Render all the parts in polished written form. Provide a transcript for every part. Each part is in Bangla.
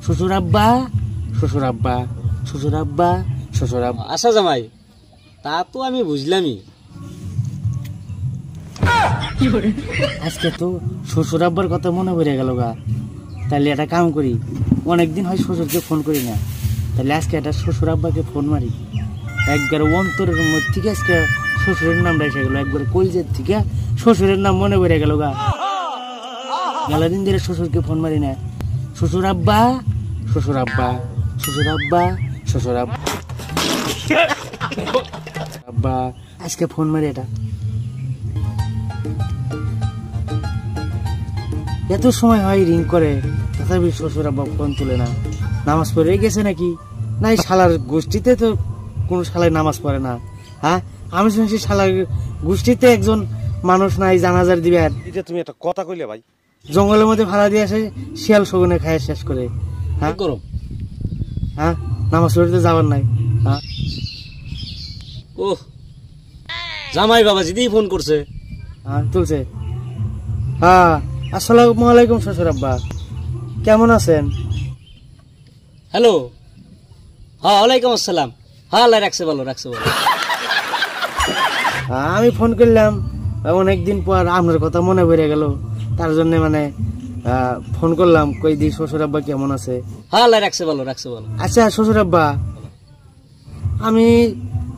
শ্বশুর আব্বা শ্বশুর আব্বা শ্বশুর আব্বা শ্বশুর আব্বা। আচ্ছা জামাই, তা তো আমি বুঝলামই। আজকে তো শ্বশুর আব্বার কথা মনে পড়ে গেল গা। তাহলে একটা কাম করি, অনেকদিন হয় শ্বশুরকে ফোন করি না, তাহলে আজকে একটা শ্বশুর আব্বাকে ফোন মারি। একবার অন্তরের মধ্যে থেকে আজকে শ্বশুরের নামটা এসে গেল, একবার কলজের থেকে শ্বশুরের নাম মনে পড়ে গেল গা। মেলাদিন ধরে শ্বশুরকে ফোন মারি না। শ্বশুর আব্বা শ্বশুর আব্বা শ্বশুর আব্বা শ্বশুর আব্বা আব্বা, আজকে ফোন মারি। এটা এত সময় হয় রিং করে, তথাপি শ্বশুর আব্বা ফোন তুলে না। নামাজ পড়ে গেছে নাকি? নাই, শালার গোষ্ঠীতে তো কোনো শালায় নামাজ পড়ে না। হ্যাঁ, আমি শুনছি শালার গোষ্ঠীতে একজন মানুষ নাই জানাজার দিবে। আর এটা তুমি একটা কথা কইলে ভাই, জঙ্গলের মধ্যে ভাড়া দিয়ে আসে, শিয়াল শগুনে খায় শেষ করে। হ্যাঁ করো, হ্যাঁ, নামাজ পড়তে যাবার নাই। হ্যাঁ, ও জামাই বাবা দিদি ফোন করছে। হ্যাঁ তুলছে। হ্যাঁ, আসসালামু আলাইকুম শ্বশুর আব্বা, কেমন আছেন? হ্যালো, হ্যাঁ ওয়ালাইকুম আসসালাম। হ্যাঁ আল্লাহ রাখছে বলো, রাখছে বলো। আমি ফোন করলাম অনেকদিন পর, আপনার কথা মনে পড়ে গেল, তার জন্য মানে ফোন করলাম। কই দি শ্বশুর আব্বা কেমন আছে? হ্যাঁ আল্লাহ রাখছে বলো, রাখছে বলো। আচ্ছা শ্বশুর আব্বা, আমি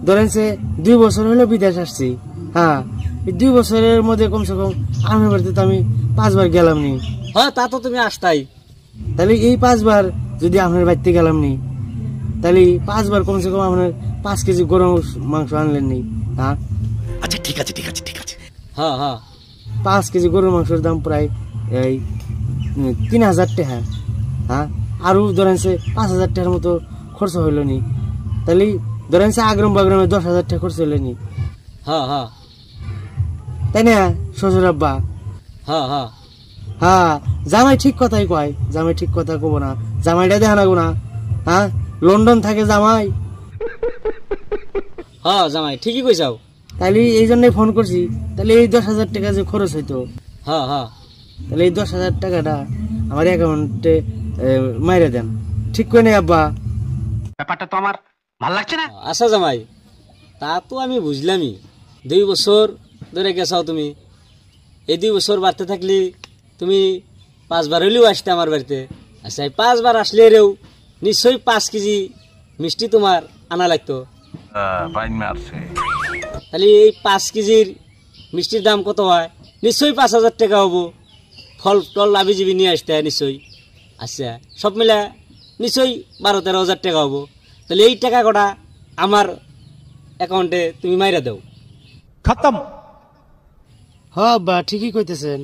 ধরেন সে 2 বছর হলো বিদেশ আসছি। হ্যাঁ, এই 2 বছরের মধ্যে কমসে কম আমার বাড়িতে তো আমি 5 বার গেলাম নি। হ্যাঁ তা তো তুমি আসতাই। তাহলে এই 5 বার যদি আপনার বাড়িতে গেলাম নি, তাহলে 5 বার কমসে কম আপনার 5 কেজি গরুর মাংস আনলেন নি। হ্যাঁ আচ্ছা ঠিক আছে ঠিক আছে ঠিক আছে। হ্যাঁ হ্যাঁ, 5 কেজি গরুর মাংসের দাম প্রায় এই 3000 টাকা। হ্যাঁ, আরো ধরেন সে 5000 টাকার মতো খরচ হইল নি। তাহলে ধরেন সে আগ্রম বাগ্রমে 10,000 টাকা খরচ হইল নি, হ্যাঁ হ্যাঁ তাই না শ্বশুর আব্বা? হ্যাঁ হ্যাঁ হ্যাঁ, জামাই ঠিক কথাই কয়, জামাই ঠিক কথা কব না, জামাইটা দেখা লাগবো না। হ্যাঁ, লন্ডন থাকে জামাই। হ্যাঁ জামাই ঠিকই কইছাও। তাহলে এই জন্যই ফোন করছি। তাহলে এই 10,000 টাকা যে খরচ হইতো, হ্যাঁ হ্যাঁ, তাহলে এই 10,000 টাকাটা আমার অ্যাকাউন্টে মাইরে দেন, ঠিক করে নেই আব্বা? ব্যাপারটা তো আমার ভাল লাগছে না। আচ্ছা জামাই, তা তো আমি বুঝলামই। 2 বছর ধরে গেছাও তুমি। এই 2 বছর বাড়তে থাকলে তুমি 5 বার হইলেও আসতে আমার বাড়িতে। আচ্ছা, এই 5 বার আসলে রেও নিশ্চয়ই 5 কেজি মিষ্টি তোমার আনা লাগতো। তাহলে এই 5 কেজির মিষ্টির দাম কত হয়? নিশ্চয়ই 5,000 টাকা হবো। ফল টল লাভি জিবি নিয়ে আসতে হয় নিশ্চয়ই। আচ্ছা, সব মিলে নিশ্চয়ই 12-13 হাজার টাকা হবো। তাহলে এই টাকা কটা আমার অ্যাকাউন্টে তুমি মাইরা দাও। খতম। হ্যাঁ আব্বা, ঠিকই কইতেছেন।